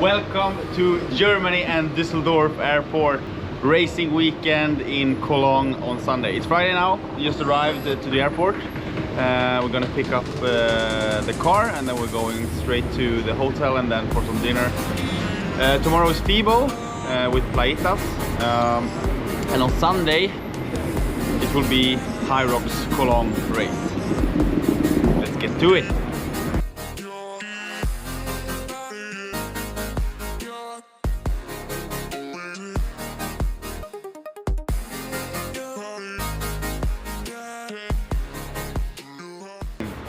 Welcome to Germany and Düsseldorf airport. Racing weekend in Cologne on Sunday. It's Friday now. We just arrived to the airport. We're gonna pick up the car and then we're going straight to the hotel and then for some dinner. Tomorrow is FIBO with Playitas. And on Sunday it will be HYROX Cologne race. Let's get to it.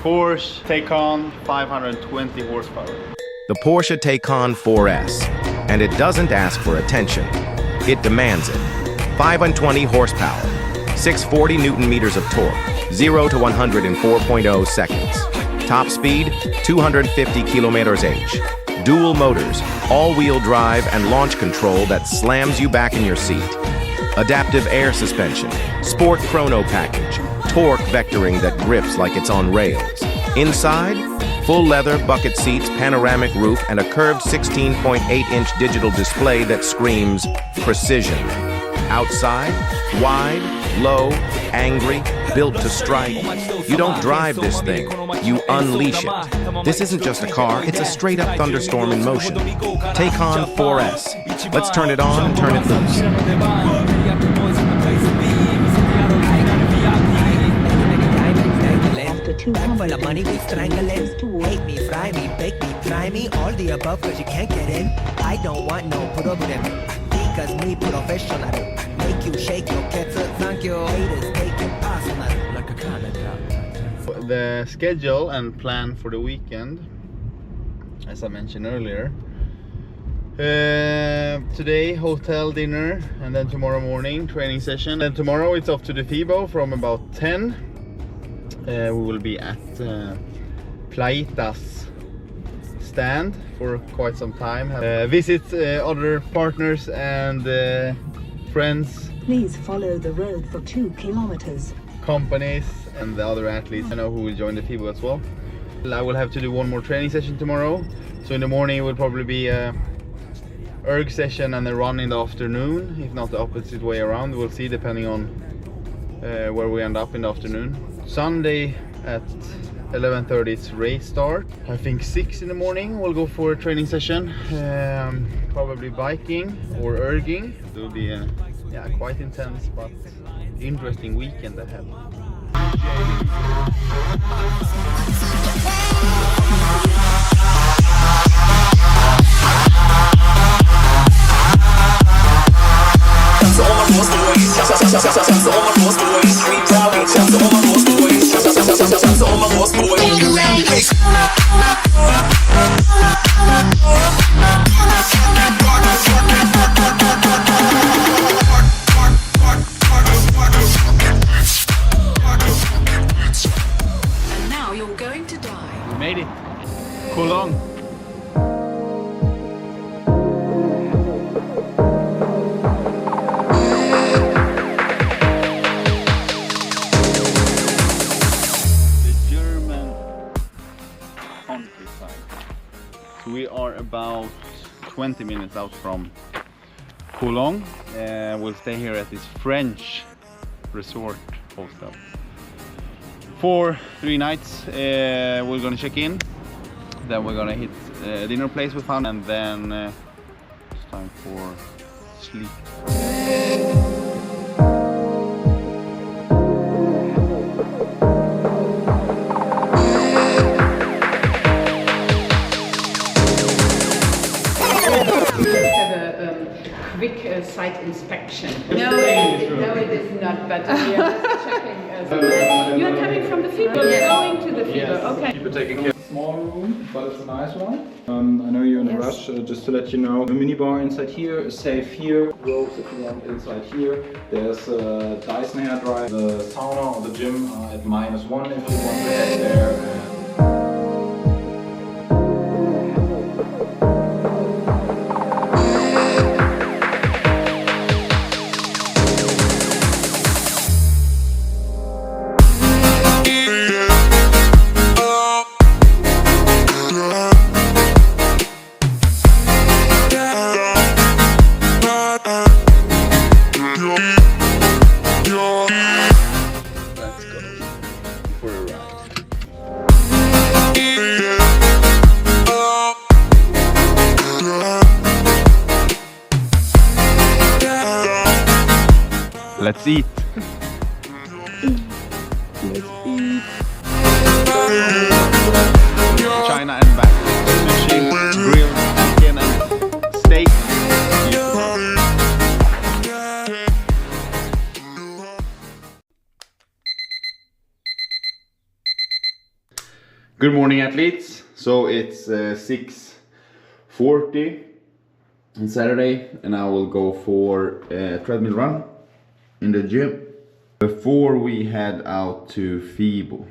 Porche Taycan 520 horsepower. The Porche Taycan 4S, and it doesn't ask for attention. It demands it. 520 horsepower, 640 Newton meters of torque, 0 to 100 in 4.0 seconds. Top speed, 250 kilometers h. Dual motors, all-wheel drive and launch control that slams you back in your seat. Adaptive air suspension, sport chrono package, torque vectoring that grips like it's on rails. Inside, full leather bucket seats, panoramic roof, and a curved 16.8-inch digital display that screams precision. Outside, wide, low, angry, built to strike. You don't drive this thing, you unleash it. This isn't just a car, it's a straight-up thunderstorm in motion. Taycan 4S. Let's turn it on and turn it loose. Full of money, we strangle it. Hate me, fry me, bake me, try me. All the above, cause you can't get in. I don't want no problem. Because me professional. Make you shake your kettle. Thank you. Haters take it personal. Like a Canada. The schedule and plan for the weekend, as I mentioned earlier. Today, hotel dinner, and then tomorrow morning, training session. And tomorrow it's off to the FIBO from about 10. We will be at Playitas stand for quite some time. Visit other partners and friends. Please follow the road for 2 kilometers. Companies and the other athletes I know who will join the FIBO as well. I will have to do one more training session tomorrow. So in the morning it will probably be a erg session and a run in the afternoon, if not the opposite way around. We'll see depending on where we end up in the afternoon. Sunday at 11:30 it's race start. I think 6 in the morning we'll go for a training session, probably biking or erging. It will be a quite intense but interesting weekend ahead. And now you're going to die. We made it. Cologne. We are about 20 minutes out from Cologne. We'll stay here at this French resort hostel for 3 nights. We're gonna check in, then we're gonna hit a dinner place with fun, and then it's time for sleep. Quick site inspection. No, it is not, but we are just checking. You are coming from the FIBO, you're going to the FIBO, Yes. okay. Keep it taken care of. Small room, but it's a nice one. I know you're in a rush, just to let you know. The minibar inside here is safe here. Ropes if you want inside here. There's a Dyson hairdryer. The sauna or the gym at -1 if you want to head there. let's eat. China and back. Sushi, grilled chicken and steak. Good morning, athletes. So it's 6:40 on Saturday and I will go for a treadmill run in the gym before we head out to FIBO.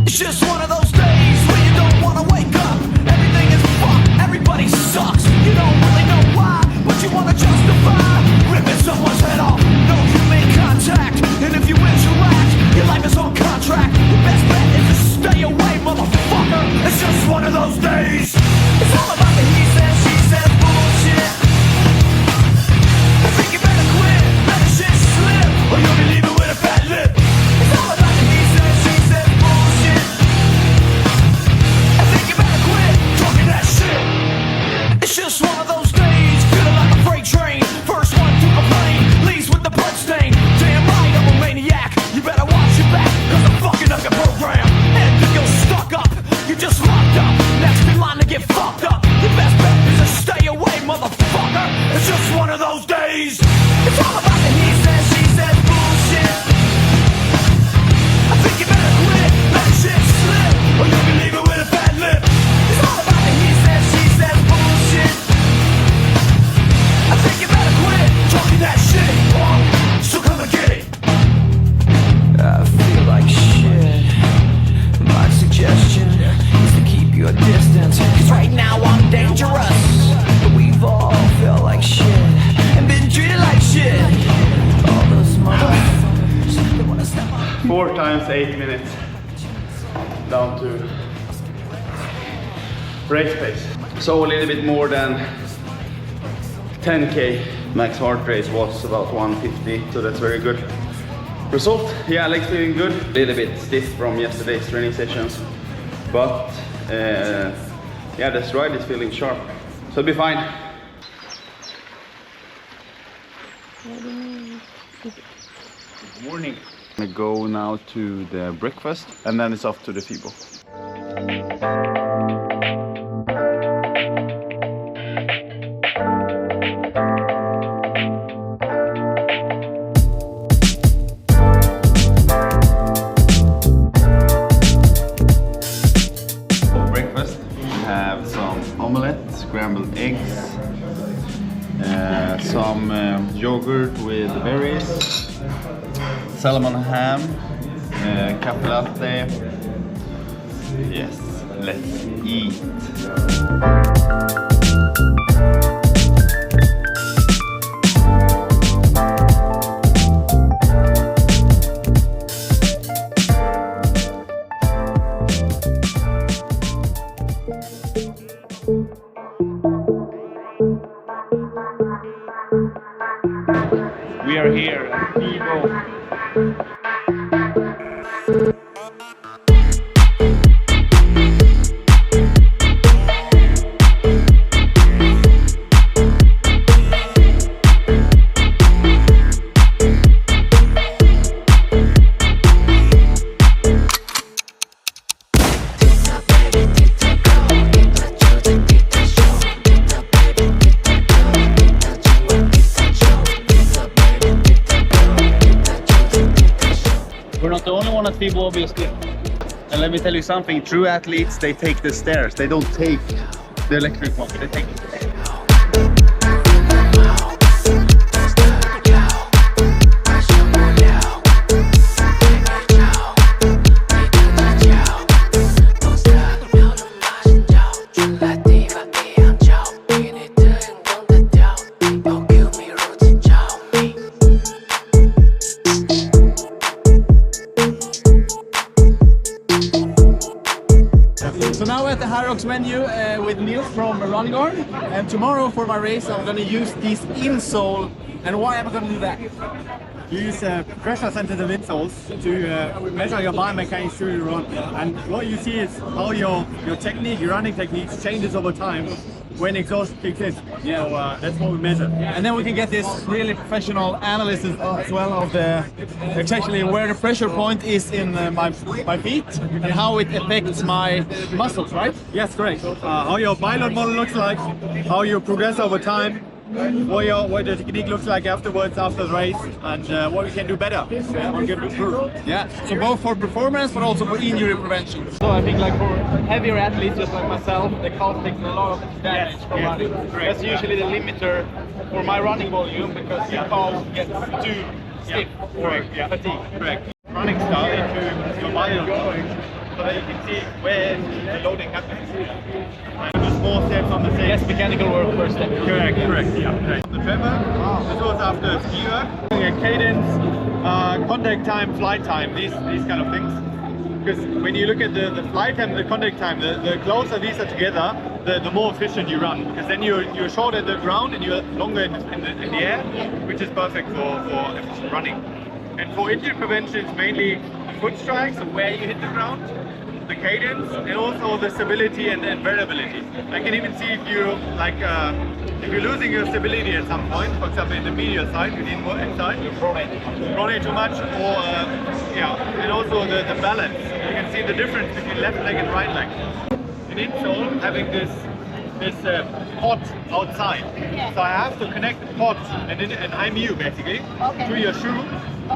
It's just one of those days where you don't want to wake up. Everything is fucked, everybody sucks. You don't really know why, but you want to justify ripping someone's head off. No human contact, and if you interact, your life is on contract. Your best bet is to stay away, motherfucker. It's just one of those days. It's all about the he said, she said bullshit. I think you better quit, let the shit slip, or you'll be leaving with a fat lip. It's all about the he said, she said bullshit. I think you better quit talking that shit. It's just one of those days, feeling like a freight train. First one to complain, leaves with the blood stain. Damn right, I'm a maniac. You better watch your back, cause I'm fucking up your program. And if you're stuck up, you're just locked up. Next in line to get fucked up. Your best bet is to stay away, motherfucker. It's just one of those days. It's all about the he says, she says bullshit. I think you better quit, let shit slip, or you'll be leaving with a fat lip. It's all about the he says, she says bullshit. I think you better quit talking that shit. So come and get it. I feel like shit. My suggestion is to keep your distance, cause right now I'm dangerous. We've all felt like shit and been treated like shit. All those motherfuckers, they wanna step on 4 times 8 minutes down to race pace. So a little bit more than 10k. Max heart rate was about 150, so that's very good result. Yeah, legs feeling good. A little bit stiff from yesterday's training sessions, but yeah, the stride is feeling sharp, so it'll be fine. Good morning. I'm gonna go now to the breakfast and then it's off to the FIBO. Scrambled eggs, some yogurt with berries, salmon ham, cafe latte. Yes, let's eat. We are here at FIBO. We're not the only one at FIBO, obviously. And let me tell you something, true athletes, they take the stairs. They don't take the electric one, they take the stairs. So now we're at the HYROX menu with Neil from Run Guard, and tomorrow for my race I'm going to use this insole. And why am I going to do that? You use pressure sensitive insoles to measure your biomechanics through the run, and what you see is how your technique, your running techniques changes over time. when exhaust kicks in. So that's what we measure. And then we can get this really professional analysis as well of actually where the pressure point is in my feet and how it affects my muscles, right? Yes, correct. How your biload model looks like, how you progress over time, what the technique looks like afterwards, after the race, and what we can do better, what we can improve. Yeah, so both for performance but also for injury prevention. So I think like for heavier athletes just like myself, the calf takes a lot of damage from running. That's usually the limiter for my running volume because the calf gets too stiff or fatigue. Correct. Running style into your biology so that you can see where the loading happens. And do small steps on the same. Yes, mechanical work first step. Correct, yeah. Correct. The tremor, this was after ski work. Cadence, contact time, flight time, these kind of things. Because when you look at the flight time and the contact time, the closer these are together, the more efficient you run. Because then you're short at the ground and you're longer in the air, which is perfect for efficient running. And for injury prevention, it's mainly foot strikes, so where you hit the ground, the cadence, and also the stability and variability. I can even see if you're losing your stability at some point, for example in the medial side, you need more inside, you pronate too much, or and also the balance. You can see the difference between left leg and right leg. In insole, having this pot outside, so I have to connect the pot and I'm you basically to your shoe.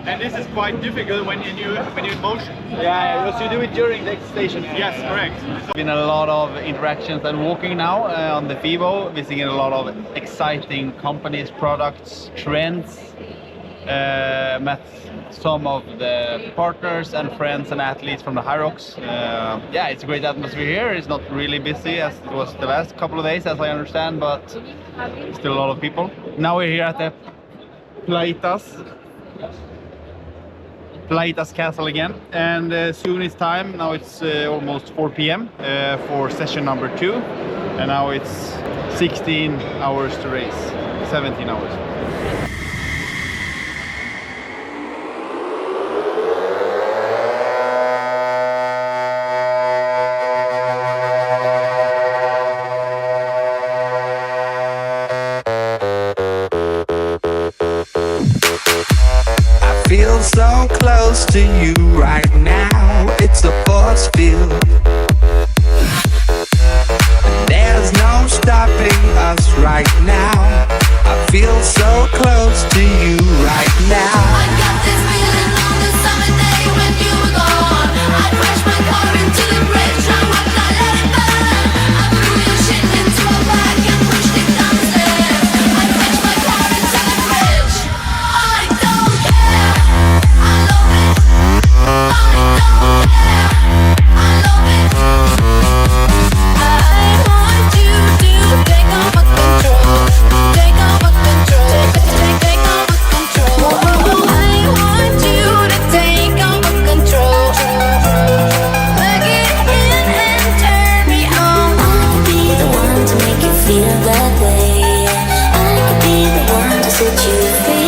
And this is quite difficult when you're in motion. Yeah, because you do it during the station. Yes, correct. There's been a lot of interactions and walking now on the FIBO, visiting a lot of exciting companies, products, trends. Met some of the partners and friends and athletes from the HYROX. Yeah, it's a great atmosphere here. It's not really busy as it was the last couple of days, as I understand, but still a lot of people. Now we're here at the Plaitas Castle again, and soon it's time. Now it's almost 4 p.m. For session number 2, and now it's 16 hours to race, 17 hours. Feel so close to you right now. It's a force field. There's no stopping us right now. I feel so close to you right now. I got this feeling on the summer day when you were gone. I crashed my car into the bridge. I would not let it burn. I threw your shit into a bag and pushed it down the stairs. I crashed my car into the bridge. I don't care. I love it. I don't care. I love it. I want you to take over control. Take over control. Take over control. I want you to take over control. Plug it in and turn me on. I could be the one to make you feel that way. I could be the one to set you free.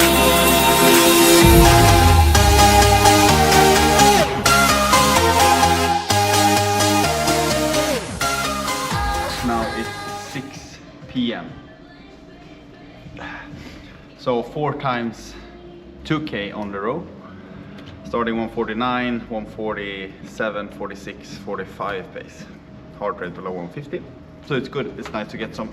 Now it's 6 p.m. So 4 times 2K on the row. Starting 149, 147, 46, 45 pace. Heart rate below 150. So it's good. It's nice to get some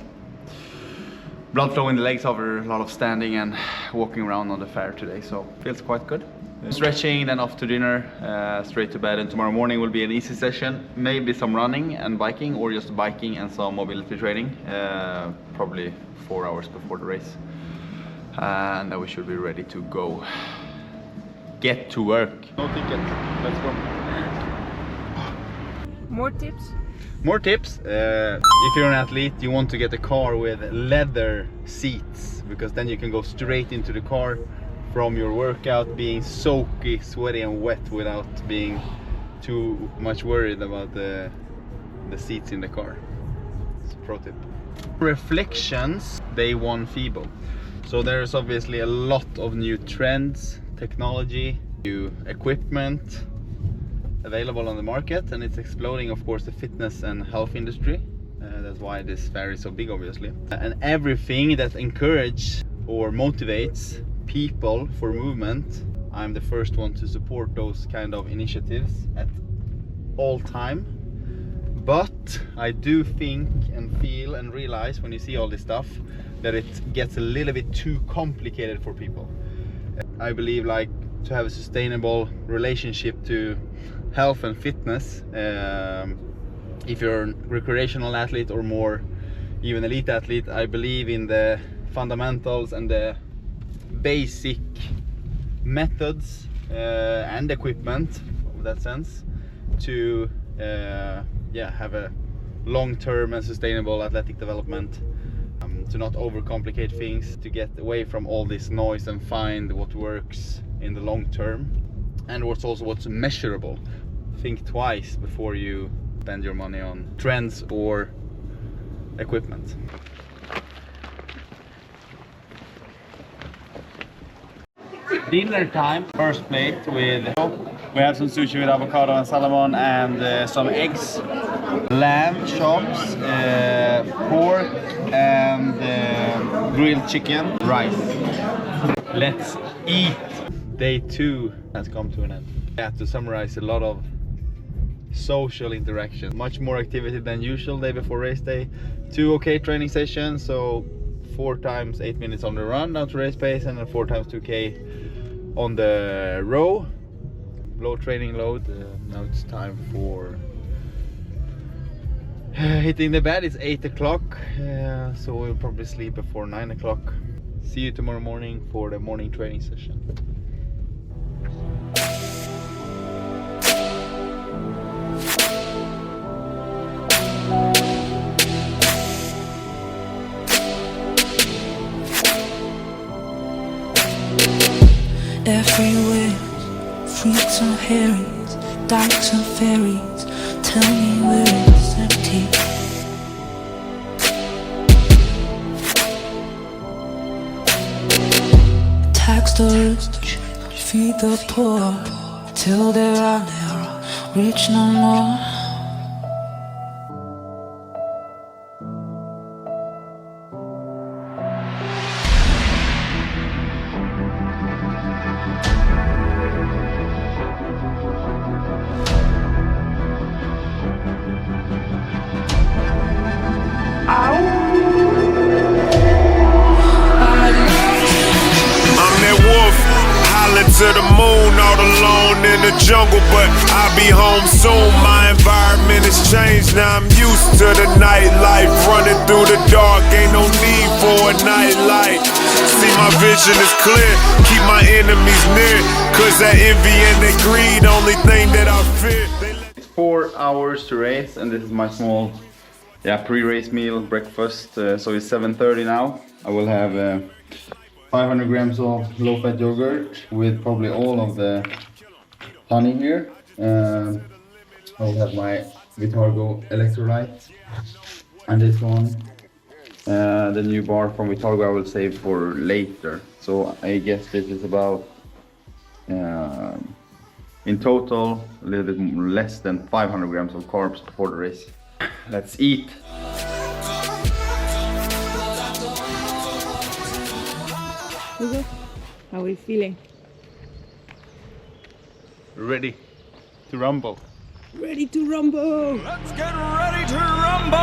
blood flow in the legs after a lot of standing and walking around on the fair today. So feels quite good. Stretching, then off to dinner, straight to bed, and tomorrow morning will be an easy session. Maybe some running and biking, or just biking and some mobility training. Probably 4 hours before the race. And then we should be ready to go. Get to work. No ticket. Let's go. More tips? More tips. If you're an athlete, you want to get a car with leather seats, because then you can go straight into the car from your workout being soaky, sweaty and wet without being too much worried about the seats in the car. It's a pro tip. Reflections, day 1 FIBO. So there's obviously a lot of new trends, technology, new equipment available on the market, and it's exploding, of course, the fitness and health industry. That's That's why this fair is so big, obviously. And everything that encourages or motivates people for movement, I'm the first one to support those kind of initiatives at all time. But I do think and feel and realize when you see all this stuff that it gets a little bit too complicated for people. I believe like to have a sustainable relationship to health and fitness, if you're a recreational athlete or more even elite athlete, I believe in the fundamentals and the basic methods and equipment of that sense to have a long-term and sustainable athletic development, to not overcomplicate things, to get away from all this noise and find what works in the long term and what's measurable. Think twice before you spend your money on trends or equipment. Dinner time, first plate with, we have some sushi with avocado and salmon and some eggs, lamb chops, pork and grilled chicken, rice. Let's eat. Day 2 has come to an end. Yeah, to summarize, a lot of social interaction, much more activity than usual day before race day. 2 okay training sessions, so 4 times 8 minutes on the run down to race pace, and then 4 times 2k on the row, low training load. Now it's time for hitting the bed. It's 8 o'clock, so we'll probably sleep before 9 o'clock. See you tomorrow morning for the morning training session. Everywhere, freaks and herrings, dykes and fairies, tell me where it's empty. Tax the rich, feed the poor, till there are never rich no more. To the moon, all alone in the jungle, but I'll be home soon. My environment has changed, now I'm used to the nightlife. Running through the dark, ain't no need for a nightlight. See, my vision is clear, keep my enemies near, cause that envy and that greed, only thing that I fear. It's 4 hours to race, and this is my small pre-race meal, breakfast. So it's 7:30 now. I will have 500 grams of low-fat yogurt with probably all of the honey here. I will have my Vitargo electrolyte, and this one, the new bar from Vitargo, I will save for later. So I guess this is about, in total, a little bit less than 500 grams of carbs before the race. Let's eat. Hugo, how are you feeling? Ready to rumble. Ready to rumble! Let's get ready to rumble!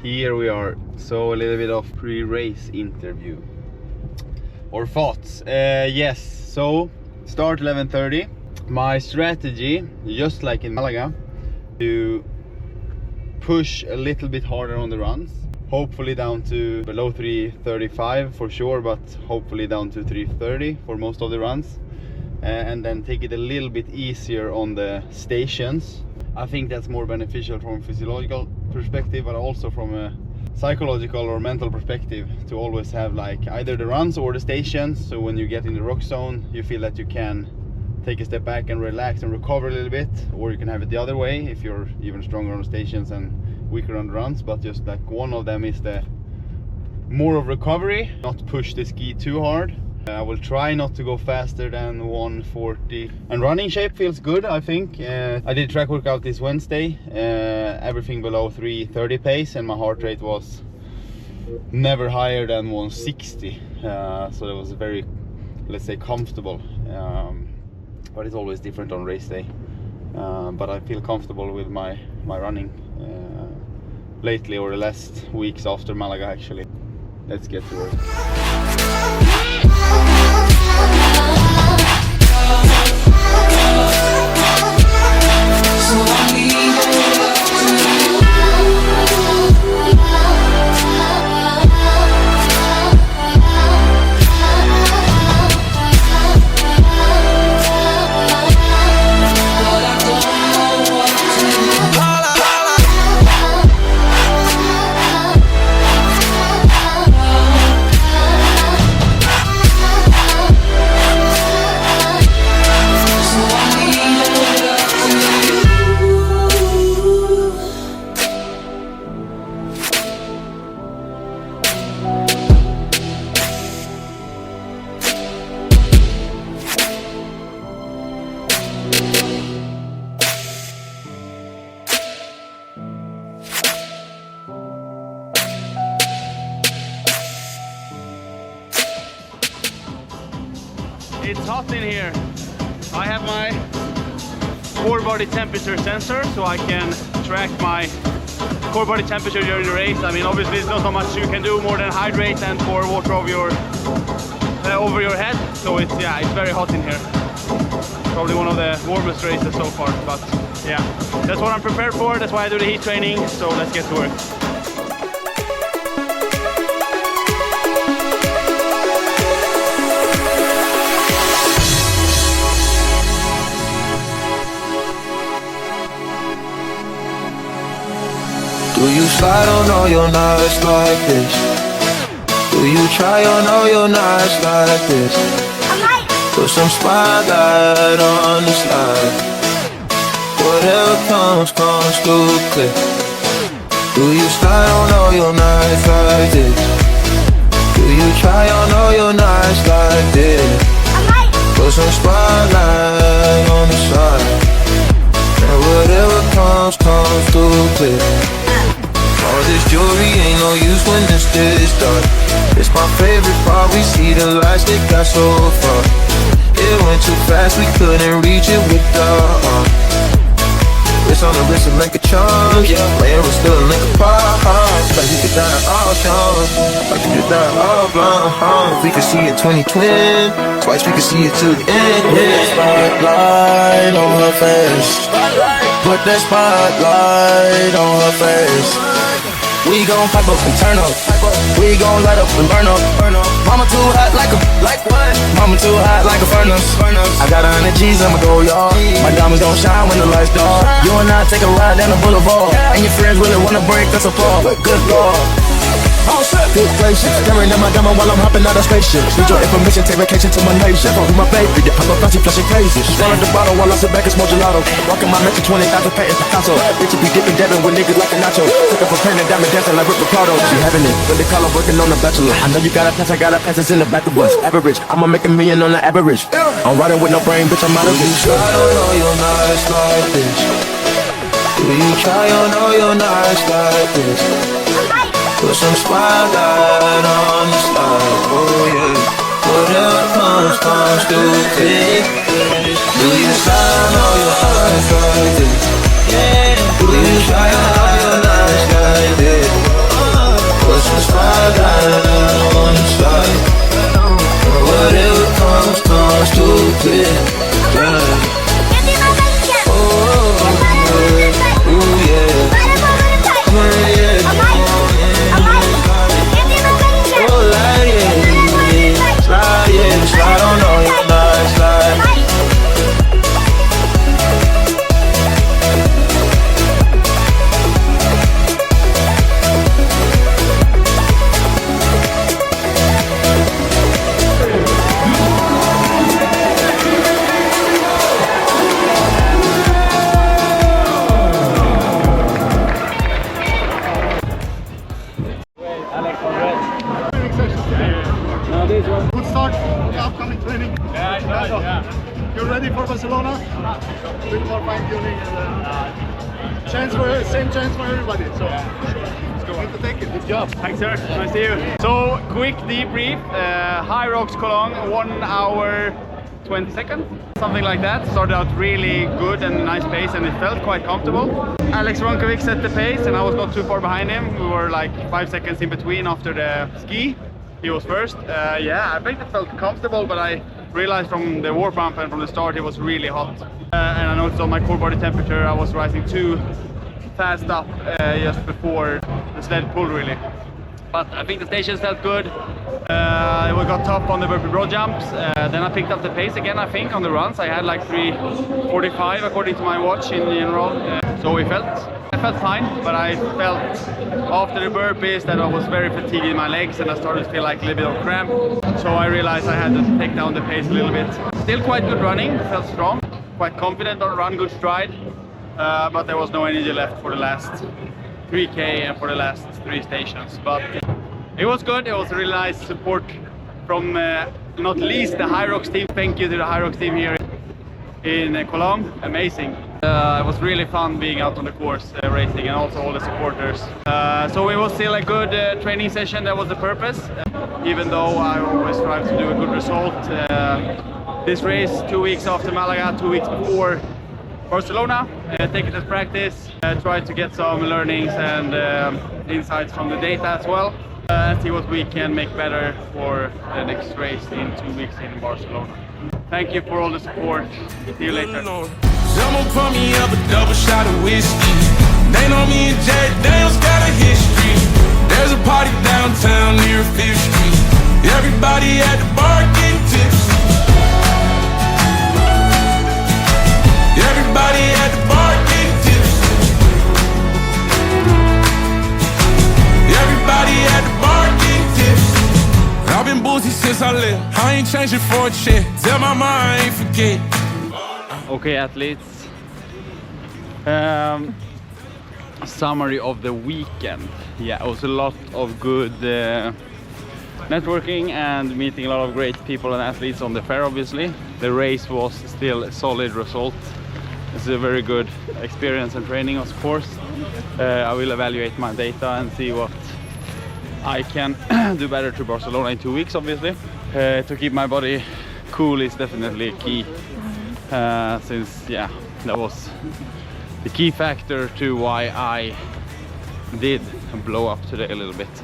Here we are. So a little bit of pre-race interview or thoughts. Yes, so start 11:30. My strategy, just like in Malaga, to push a little bit harder on the runs, hopefully down to below 3:35 for sure, but hopefully down to 3:30 for most of the runs, and then take it a little bit easier on the stations. I think that's more beneficial from a physiological perspective, but also from a psychological or mental perspective, to always have like either the runs or the stations, so when you get in the rock zone you feel that you can take a step back and relax and recover a little bit, or you can have it the other way if you're even stronger on the stations and weaker on the runs. But just like one of them is the more of recovery, not push the ski too hard, I will try not to go faster than 140. And running shape feels good, I think. I did track workout this Wednesday, everything below 330 pace, and my heart rate was never higher than 160. So it was very, let's say, comfortable. But it's always different on race day. But I feel comfortable with my running lately, or the last weeks after Malaga actually. Let's get to work. It's hot in here. I have my core body temperature sensor, so I can track my core body temperature during the race. I mean, obviously there's not so much you can do more than hydrate and pour water over your head. So it's very hot in here. Probably one of the warmest races so far, but yeah, that's what I'm prepared for. That's why I do the heat training. So let's get to work. Do you slide on all your nights like this? Do you try on all your nights like this? Put some spotlight on the slide. Whatever comes through clear. Do you slide on all your nights like this? Do you try on all your nights like this? Put some spotlight on the side. And whatever comes through clear. All this jewelry ain't no use when it's this dark. It's my favorite part, we see the lights that got so far. It went too fast, we couldn't reach it with the It's on the wrist of like a charm, yeah. Playing with still a link apart. Like we could die all shown, like we could die all blind. We could see it 2020, twice we could see it to the end. Yeah. Spotlight on her face. Put that spotlight on her face. We gon' pipe up and turn up. We gon' light up and burn up. Mama too hot like what? Mama too hot like a furnace. I got 100 G's, I'ma go yard. My diamonds don't shine when the lights dark. You and I take a ride down the boulevard, and your friends really wanna break us apart, but good Lord. Good places, staring at my diamond while I'm hopping out of spaceship. Need your information, take vacation to my nation. With my baby, I'm a flashy, flashing crazy. Swallowed the bottle while I sit back and smoke gelato. Rocking my Metro 20,000 patent Picasso. Bitch, be dipping, dabbing with niggas like a nacho. Took up a pen and diamond dancing like Rick Ricardo. She having it, when they call her working on the bachelor. I know you got a pass, I got a pass, it's in the back of us. Average, I'ma make $1 million on the average. I'm riding with no brain, bitch, I'm out of it. You try on all your nights like this? Do you try on all your nights like this? Put some spotlight on the slide, oh yeah. Whatever comes through clear. Do you slide on your eyes like this? Yeah. Do you try on all your nights like this? Put some spotlight on the slide. Whatever comes through clear. Yeah. Oh, yeah. Come on, yeah. Slide on all your nights, slide. you're ready for Barcelona? A little more fine tuning and same chance for everybody. So let's go on to take it. Good job. Thanks, sir. Nice to see you. So, quick debrief. HYROX Cologne, 1 hour 20 seconds, something like that. Started out really good and nice pace, and it felt quite comfortable. Alex Ronkovic set the pace, and I was not too far behind him. We were like 5 seconds in between after the ski. He was first. Yeah, I think it felt comfortable, but I realized from the warp pump and from the start it was really hot. And I noticed on my core body temperature I was rising too fast up just before the sled pulled really. But I think the stations felt good. We got tough on the burpee broad jumps. Then I picked up the pace again, I think, on the runs. I had like 3:45 according to my watch in general. So I felt fine, but I felt after the burpees that I was very fatigued in my legs and I started to feel like a little bit of cramp. So I realized I had to take down the pace a little bit. Still quite good running, felt strong, quite confident on run, good stride. But there was no energy left for the last 3K and for the last 3 stations. But it was good. It was a really nice support from not least the HYROX team. Thank you to the HYROX team here in Cologne. Amazing. It was really fun being out on the course racing, and also all the supporters. So it was still a good training session. That was the purpose. Even though I always strive to do a good result. This race 2 weeks after Malaga, 2 weeks before Barcelona, take it as practice, try to get some learnings and insights from the data as well, and see what we can make better for the next race in 2 weeks in Barcelona. Thank you for all the support. See you later. Someone pour me up a double shot of whiskey. They know me and Jack Daniels got a history. There's a party downtown near 5th Street. Everybody at the bar getting tipsy. Everybody at the bar getting tipsy. Everybody at the bar getting tipsy. I've been boozy since I left. I ain't changing for a check. Tell my mom I ain't forget. Okay, athletes. Summary of the weekend. Yeah, it was a lot of good networking and meeting a lot of great people and athletes on the fair, obviously. The race was still a solid result. It's a very good experience and training, of course. I will evaluate my data and see what I can do better to Barcelona in 2 weeks, obviously. To keep my body cool is definitely key. Since, yeah, that was the key factor to why I did blow up today a little bit.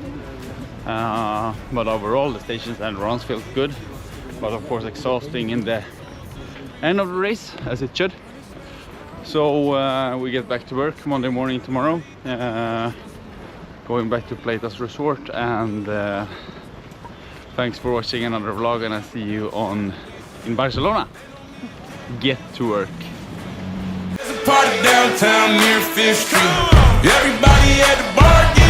But overall, the stations and runs felt good. But of course, exhausting in the end of the race, as it should. So we get back to work Monday morning tomorrow. Going back to Plata's Resort, and thanks for watching another vlog, and I'll see you in Barcelona. Get to work. There's a party downtown near 5th Street. Everybody at the bar.